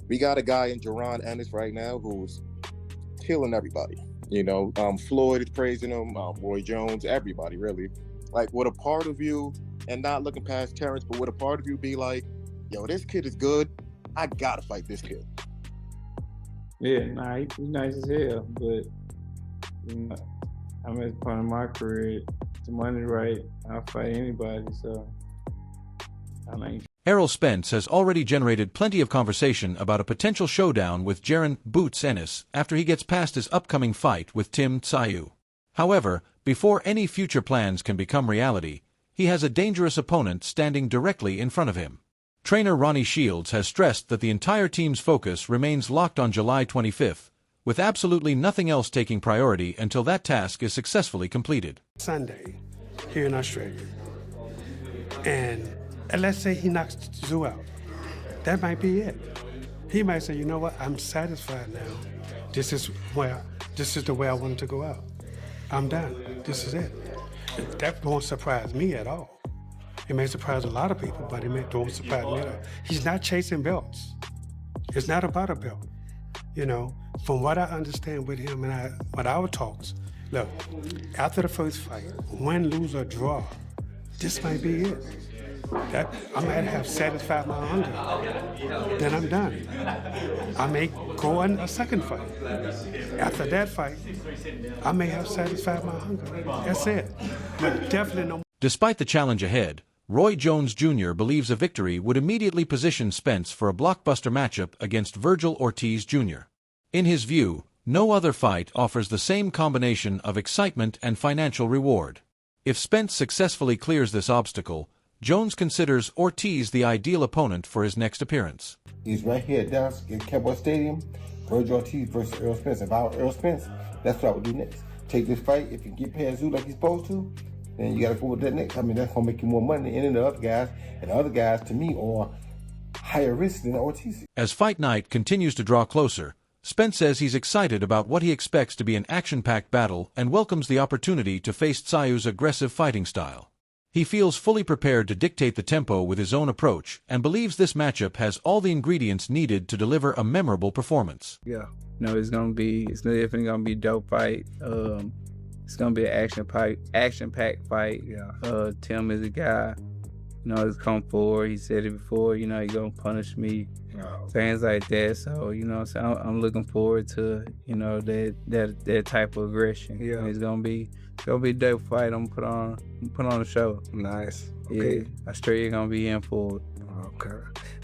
We got a guy in Jaron Ennis right now who's killing everybody. Floyd is praising him, Roy Jones, everybody really. Like, would a part of you, and not looking past Terrence, but would a part of you be like, yo, this kid is good, I gotta fight this kid? Yeah, nah, he's nice as hell, but I'm at the point in my career, the money's right, I'll fight anybody, so I ain't. Errol Spence has already generated plenty of conversation about a potential showdown with Jaron "Boots" Ennis after he gets past his upcoming fight with Tim Tszyu. However, before any future plans can become reality, he has a dangerous opponent standing directly in front of him. Trainer Ronnie Shields has stressed that the entire team's focus remains locked on July 25th, with absolutely nothing else taking priority until that task is successfully completed. Sunday, here in Australia, and let's say he knocks Tszyu out. That might be it. He might say, you know what, I'm satisfied now. This is the way I wanted to go out. I'm done. This is it. That won't surprise me at all. It may surprise a lot of people, but it don't surprise me at all. He's not chasing belts. It's not about a belt. From what I understand with him and with our talks, look, after the first fight, win, lose, or draw, this might be it. That I might have satisfied my hunger. Then I'm done. I may go on a second fight. After that fight, I may have satisfied my hunger. That's it. But definitely no. Despite the challenge ahead, Roy Jones Jr. believes a victory would immediately position Spence for a blockbuster matchup against Vergil Ortiz Jr. In his view, no other fight offers the same combination of excitement and financial reward. If Spence successfully clears this obstacle, Jones considers Ortiz the ideal opponent for his next appearance. He's right here at Dallas in Cowboy Stadium. Vergil Ortiz versus Errol Spence. If I were Errol Spence, that's what I would do next. Take this fight. If you get past Tszyu like he's supposed to, then you got to go with that next. I mean, that's going to make you more money than any of the other guys. And the other guys, to me, are higher risk than Ortiz. As fight night continues to draw closer, Spence says he's excited about what he expects to be an action-packed battle and welcomes the opportunity to face Tszyu's aggressive fighting style. He feels fully prepared to dictate the tempo with his own approach and believes this matchup has all the ingredients needed to deliver a memorable performance. Yeah, it's definitely gonna be a dope fight. It's gonna be an action-packed fight. Yeah. Tim is a guy, he's come forward. He said it before. He gonna punish me. Wow. Things like that. So so I'm looking forward to that type of aggression. Yeah. It's gonna be a dope fight. I'm put on a show. Nice. Okay. Yeah, I straight gonna be in for it.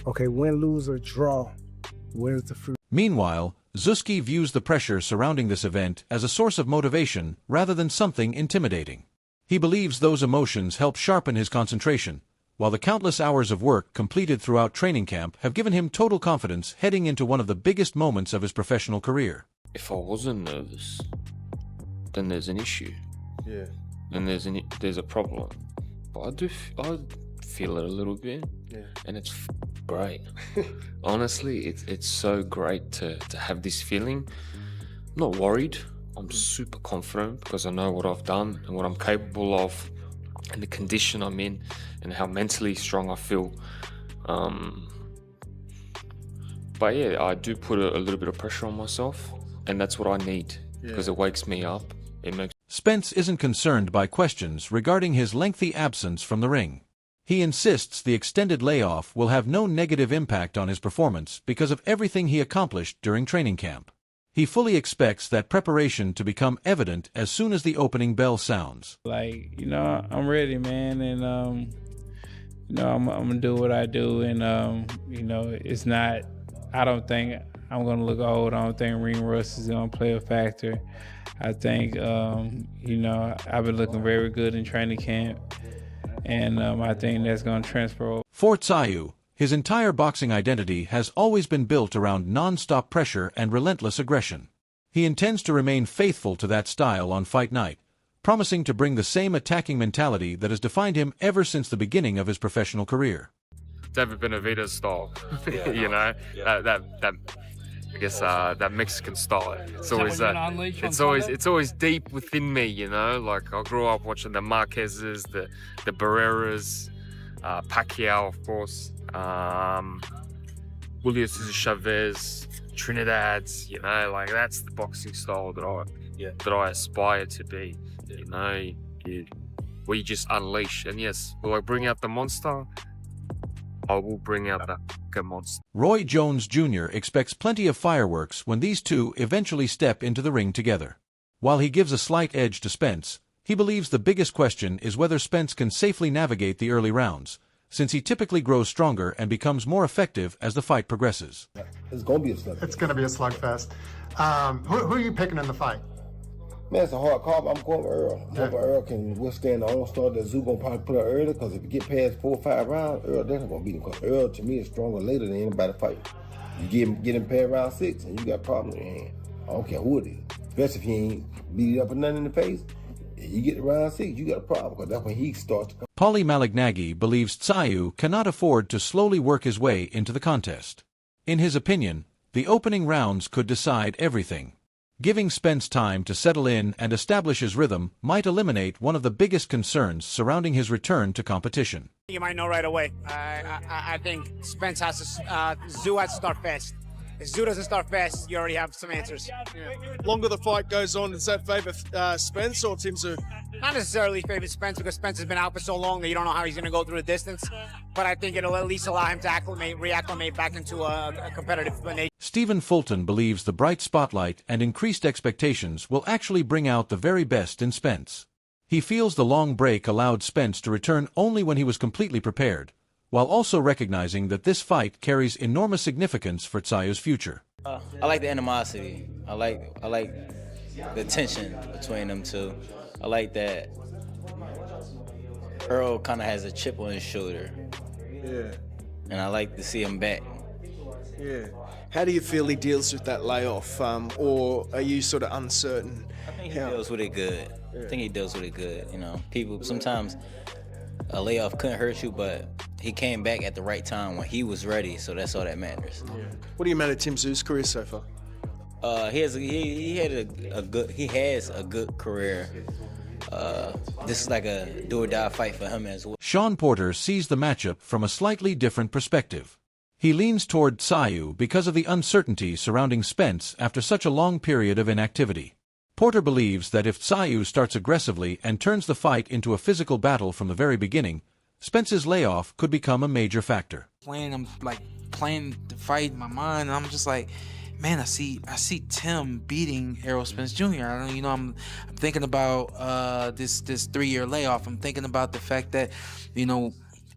Okay. Win, lose, or draw. Where's the fruit? Meanwhile, Tszyu views the pressure surrounding this event as a source of motivation rather than something intimidating. He believes those emotions help sharpen his concentration, while the countless hours of work completed throughout training camp have given him total confidence heading into one of the biggest moments of his professional career. If I wasn't nervous, then there's an issue. Yeah. And there's a problem. But I feel it a little bit. Yeah. And it's great. Honestly, it's so great to have this feeling. I'm not worried. I'm super confident because I know what I've done and what I'm capable of and the condition I'm in and how mentally strong I feel. But yeah, I do put a little bit of pressure on myself, and that's what I need because it wakes me up. It makes. Spence isn't concerned by questions regarding his lengthy absence from the ring. He insists the extended layoff will have no negative impact on his performance because of everything he accomplished during training camp. He fully expects that preparation to become evident as soon as the opening bell sounds. I'm ready, man, and I'm gonna do what I do, and it's not. I don't think I'm gonna look old. I don't think ring rust is gonna play a factor. I think I've been looking very good in training camp, and I think that's gonna transfer. For Tszyu, his entire boxing identity has always been built around non-stop pressure and relentless aggression. He intends to remain faithful to that style on fight night, promising to bring the same attacking mentality that has defined him ever since the beginning of his professional career. David Benavidez style, that I guess that Mexican style. It's always deep within me, Like I grew up watching the Marquezes, the Barreras, Pacquiao, of course. Julius Chavez, Trinidad's, you know, like that's the boxing style that I aspire to be. You know, where you just unleash. And yes, will I bring out the monster? I will bring out that monster. Roy Jones Jr. expects plenty of fireworks when these two eventually step into the ring together. While he gives a slight edge to Spence, he believes the biggest question is whether Spence can safely navigate the early rounds, since he typically grows stronger and becomes more effective as the fight progresses. It's going to be a slugfest. It's going to be a slugfest. Who are you picking in the fight? Man, it's a hard call, but I'm going with Errol. I'm hoping Errol can withstand the onslaught that Tszyu going to probably put up early, because if you get past 4 or 5 rounds, Errol definitely going to beat him, because Errol, to me, is stronger later than anybody fight. You get him past round 6, and you got problems in your hand. I don't care who it is. Especially if he ain't beat it up or nothing in the face. If you get to round 6, you got a problem, because that's when he starts to come. Paulie Malignaggi believes Tszyu cannot afford to slowly work his way into the contest. In his opinion, the opening rounds could decide everything. Giving Spence time to settle in and establish his rhythm might eliminate one of the biggest concerns surrounding his return to competition. You might know right away. I think Spence has to, Tszyu has to start fast. If Tszyu doesn't start fast, you already have some answers. Longer the fight goes on, does that favour Spence or Tim Tszyu? Not necessarily favor Spence, because Spence has been out for so long that you don't know how he's going to go through the distance. But I think it'll at least allow him to reacclimate back into a competitive nature. Stephen Fulton believes the bright spotlight and increased expectations will actually bring out the very best in Spence. He feels the long break allowed Spence to return only when he was completely prepared, while also recognizing that this fight carries enormous significance for Tsyu's future. I like the animosity. I like the tension between them two. I like that Errol kind of has a chip on his shoulder. Yeah. And I like to see him back. Yeah. How do you feel he deals with that layoff, or are you sort of uncertain? I think he deals with it good. Yeah. I think he deals with it good. You know, people sometimes a layoff couldn't hurt you, but he came back at the right time when he was ready, so that's all that matters. Yeah. What do you make of Tim Tszyu's career so far? He has a good career. This is like a do-or-die fight for him as well. Sean Porter sees the matchup from a slightly different perspective. He leans toward Tszyu because of the uncertainty surrounding Spence after such a long period of inactivity. Porter believes that if Tszyu starts aggressively and turns the fight into a physical battle from the very beginning, Spence's layoff could become a major factor. I'm playing the fight in my mind, and I'm just like, man, I see Tim beating Errol Spence Jr. I'm thinking about this 3-year layoff. I'm thinking about the fact that,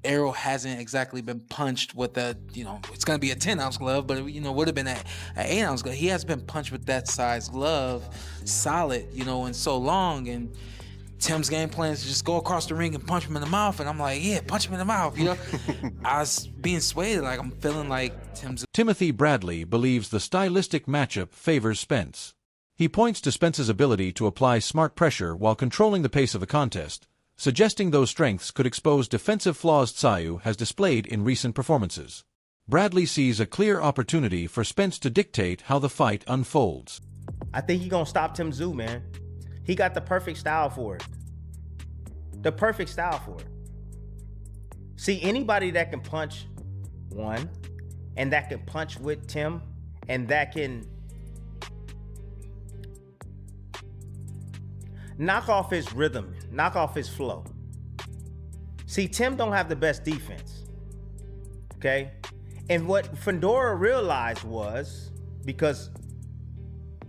Errol hasn't exactly been punched with it's going to be a 10-ounce glove, but would have been an 8-ounce glove. He hasn't been punched with that size glove solid, in so long. And Tim's game plan is to just go across the ring and punch him in the mouth. And I'm like, yeah, punch him in the mouth, I was being swayed, I'm feeling like Tim's... Timothy Bradley believes the stylistic matchup favors Spence. He points to Spence's ability to apply smart pressure while controlling the pace of the contest, suggesting those strengths could expose defensive flaws Tszyu has displayed in recent performances. Bradley sees a clear opportunity for Spence to dictate how the fight unfolds. I think he's going to stop Tim Tszyu, man. He got the perfect style for it. The perfect style for it. See, anybody that can punch one, and that can punch with Tim, and that can knock off his rhythm, knock off his flow. See, Tim don't have the best defense, okay? And what Fedora realized was, because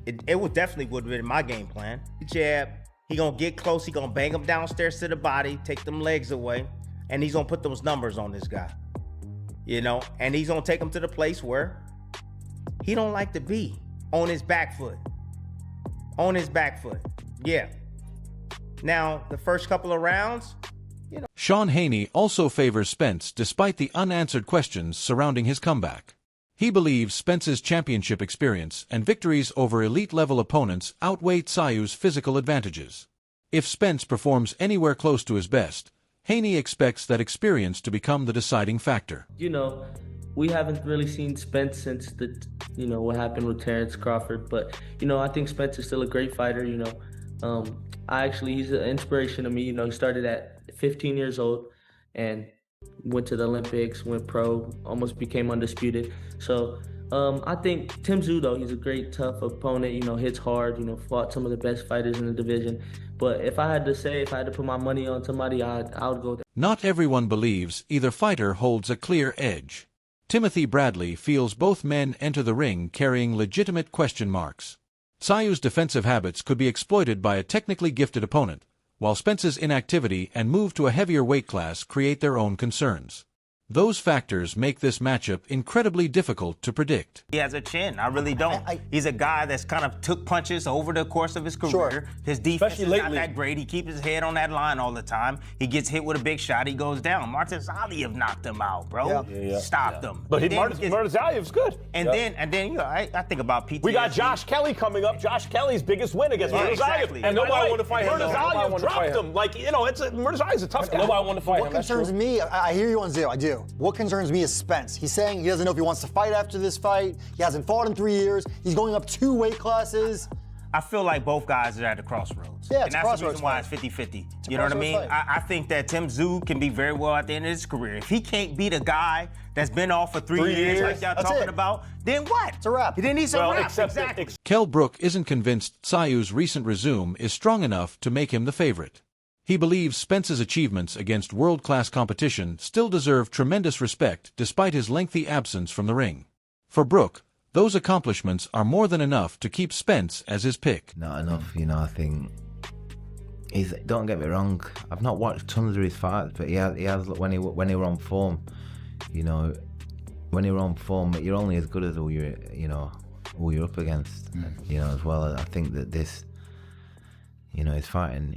it would definitely would have been my game plan. Jab, he gonna get close, he gonna bang him downstairs to the body, take them legs away, and he's gonna put those numbers on this guy. And he's gonna take him to the place where he don't like to be, on his back foot. On his back foot, yeah. Now, the first couple of rounds, Sean Haney also favors Spence despite the unanswered questions surrounding his comeback. He believes Spence's championship experience and victories over elite-level opponents outweigh Tsyu's physical advantages. If Spence performs anywhere close to his best, Haney expects that experience to become the deciding factor. We haven't really seen Spence since what happened with Terrence Crawford, but, I think Spence is still a great fighter, he's an inspiration to me. He started at 15 years old, and Went to the Olympics, went pro, almost became undisputed. So I think Tim Tszyu, though, he's a great, tough opponent, hits hard, fought some of the best fighters in the division. But if I had to put my money on somebody, I would go there. Not everyone believes either fighter holds a clear edge. Timothy Bradley feels both men enter the ring carrying legitimate question marks. Tsyu's defensive habits could be exploited by a technically gifted opponent, while Spence's inactivity and move to a heavier weight class create their own concerns. Those factors make this matchup incredibly difficult to predict. He has a chin. I really don't. He's a guy that's kind of took punches over the course of his career. Sure. His defense is not that great. He keeps his head on that line all the time. He gets hit with a big shot, he goes down. Martinsaliev knocked him out, bro. Stopped him. But Martinsalliev's good. And then I think about PTSD. We got Josh Kelly coming up. Josh Kelly's biggest win against Martinsaliev. Exactly. And nobody wanted to fight him. Martinsaliev dropped him. Martinsalliev's a tough guy. Nobody wanted to fight him. What concerns me, I hear you on Zero, I do. What concerns me is Spence. He's saying he doesn't know if he wants to fight after this fight. He hasn't fought in 3 years. He's going up 2 weight classes. I feel like both guys are at the crossroads. Yeah, and that's the reason why it's 50-50. You know what I mean? I think that Tim Tszyu can be very well at the end of his career. If he can't beat a guy that's been off for 3 years like y'all talking about, then what? It's a wrap. Then he's a wrap, exactly. Kell Brook isn't convinced Tsyu's recent resume is strong enough to make him the favorite. He believes Spence's achievements against world-class competition still deserve tremendous respect despite his lengthy absence from the ring. For Brook, those accomplishments are more than enough to keep Spence as his pick. Not enough, I think. Don't get me wrong, I've not watched tons of his fights, but he has when he were on form, when you're on form, you're only as good as who you're up against, as well. I think that this, he's fighting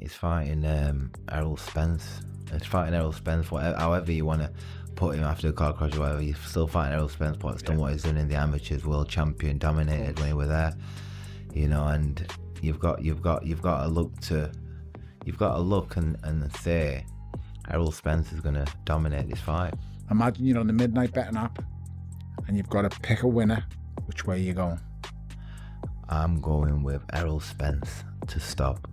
Errol Spence. He's fighting Errol Spence, however you want to put him after a car crash or whatever. He's still fighting Errol Spence, but he's done what he's done in the amateurs, world champion, dominated when he was there. And you've got to look and say Errol Spence is going to dominate this fight. Imagine you're on the midnight betting app and you've got to pick a winner. Which way are you going? I'm going with Errol Spence to stop.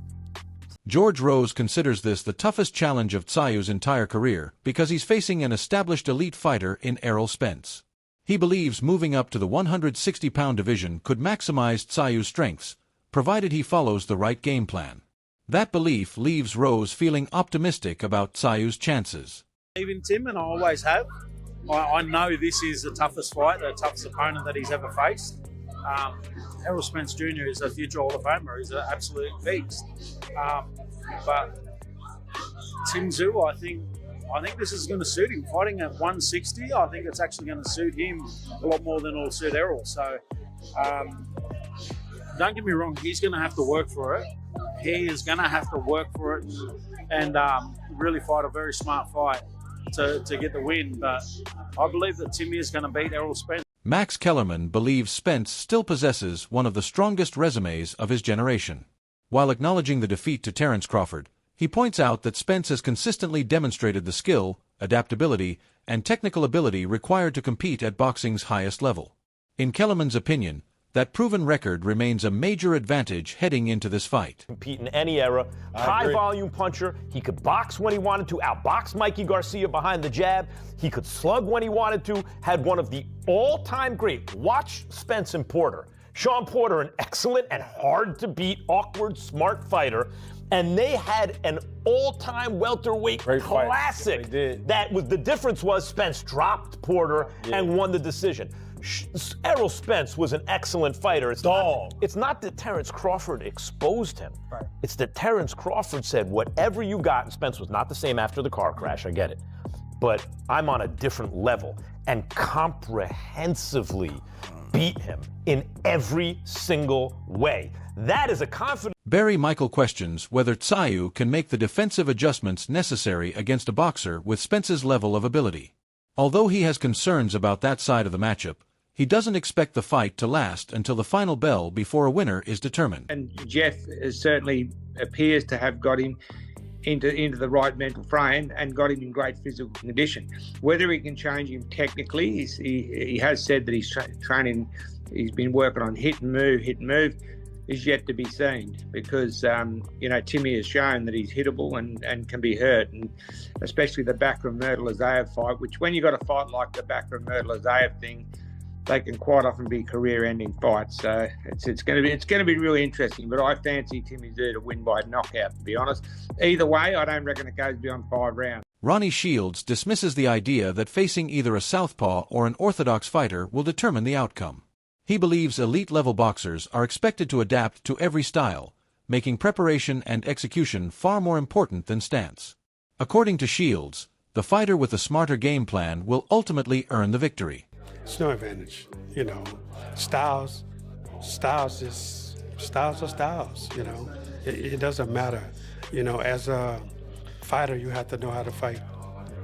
George Rose considers this the toughest challenge of Tsyu's entire career because he's facing an established elite fighter in Errol Spence. He believes moving up to the 160-pound division could maximize Tsyu's strengths, provided he follows the right game plan. That belief leaves Rose feeling optimistic about Tsyu's chances. Even Tim, and I always have. I know this is the toughest fight, the toughest opponent that he's ever faced. Errol Spence Jr. is a future Hall of Famer. He's an absolute beast. But Tim Tszyu, I think this is going to suit him. Fighting at 160, I think it's actually going to suit him a lot more than it'll suit Errol. So don't get me wrong, he's going to have to work for it. He is going to have to work for it and really fight a very smart fight to get the win. But I believe that Timmy is going to beat Errol Spence. Max Kellerman believes Spence still possesses one of the strongest resumes of his generation. While acknowledging the defeat to Terence Crawford, he points out that Spence has consistently demonstrated the skill, adaptability, and technical ability required to compete at boxing's highest level. In Kellerman's opinion, that proven record remains a major advantage heading into this fight. Compete in any era, high volume puncher. He could box when he wanted to, outbox Mikey Garcia behind the jab. He could slug when he wanted to, had one of the all-time great. Watch Spence and Porter. Sean Porter, an excellent and hard to beat, awkward, smart fighter. And they had an all-time welterweight classic. They did. That was the difference was Spence dropped Porter and won the decision. Errol Spence was an excellent fighter. It's not that Terence Crawford exposed him. Right. It's that Terence Crawford said, whatever you got, and Spence was not the same after the car crash, I get it. But I'm on a different level and comprehensively beat him in every single way. That is a confident. Barry Michael questions whether Tszyu can make the defensive adjustments necessary against a boxer with Spence's level of ability. Although he has concerns about that side of the matchup, he doesn't expect the fight to last until the final bell before a winner is determined. And Jeff certainly appears to have got him into the right mental frame and got him in great physical condition. Whether he can change him technically, he has said that he's training, he's been working on hit and move. is yet to be seen because, Timmy has shown that he's hittable and can be hurt, and especially the Backroom Myrtle-Azaev fight, which when you got a fight like the Backroom Myrtle-Azaev thing, they can quite often be career-ending fights. So it's going to be really interesting. But I fancy Timmy Tszyu to win by knockout, to be honest. Either way, I don't reckon it goes beyond 5 rounds. Ronnie Shields dismisses the idea that facing either a southpaw or an orthodox fighter will determine the outcome. He believes elite-level boxers are expected to adapt to every style, making preparation and execution far more important than stance. According to Shields, the fighter with a smarter game plan will ultimately earn the victory. It's no advantage, Styles are styles, It doesn't matter. As a fighter, you have to know how to fight.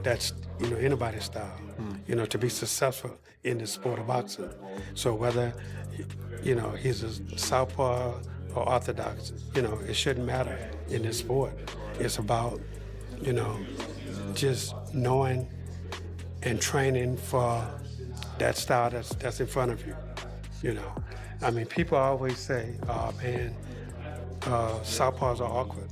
That's, anybody's style, to be successful in the sport of boxing. So whether, he's a southpaw or orthodox, it shouldn't matter in this sport. It's about, just knowing and training for that style that's in front of you, people always say, oh man, southpaws are awkward.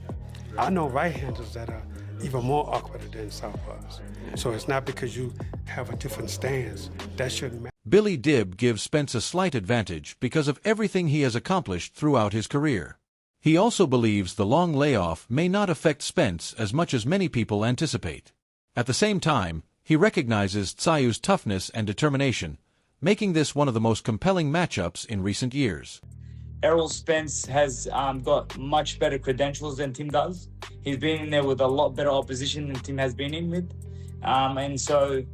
I know right-handers that are even more awkward than southpaws. So it's not because you have a different stance. That shouldn't matter. Billy Dibb gives Spence a slight advantage because of everything he has accomplished throughout his career. He also believes the long layoff may not affect Spence as much as many people anticipate. At the same time, he recognizes Tszyu's toughness and determination, making this one of the most compelling matchups in recent years. Errol Spence has got much better credentials than Tim does. He's been in there with a lot better opposition than Tim has been in with. And so,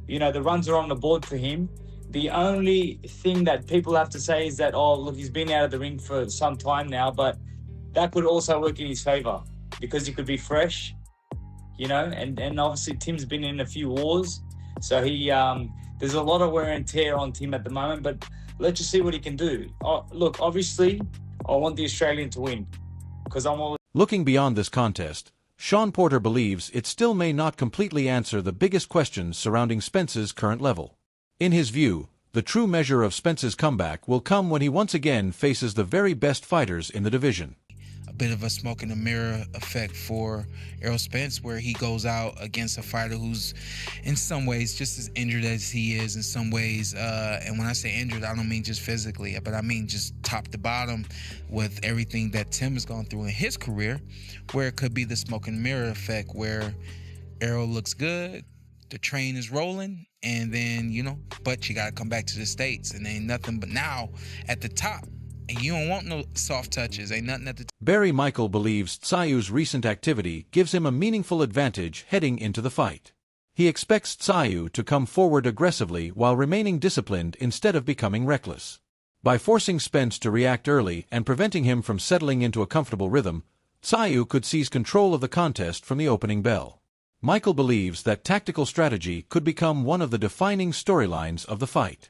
the runs are on the board for him. The only thing that people have to say is that, oh, look, he's been out of the ring for some time now, but that could also work in his favor because he could be fresh, and obviously Tim's been in a few wars. So there's a lot of wear and tear on Tim at the moment, but let's just see what he can do. Look, obviously, I want the Australian to win because I'm always... Looking beyond this contest, Sean Porter believes it still may not completely answer the biggest questions surrounding Spence's current level. In his view, the true measure of Spence's comeback will come when he once again faces the very best fighters in the division. A bit of a smoke and a mirror effect for Errol Spence, where he goes out against a fighter who's in some ways just as injured as he is in some ways. And when I say injured, I don't mean just physically, but I mean just top to bottom with everything that Tim has gone through in his career, where it could be the smoke and mirror effect where Errol looks good, the train is rolling, and then, but you got to come back to the States and ain't nothing but now at the top. And you don't want no soft touches. Ain't nothing at the top. Barry Michael believes Tsyu's recent activity gives him a meaningful advantage heading into the fight. He expects Tszyu to come forward aggressively while remaining disciplined instead of becoming reckless. By forcing Spence to react early and preventing him from settling into a comfortable rhythm, Tszyu could seize control of the contest from the opening bell. Michael believes that tactical strategy could become one of the defining storylines of the fight.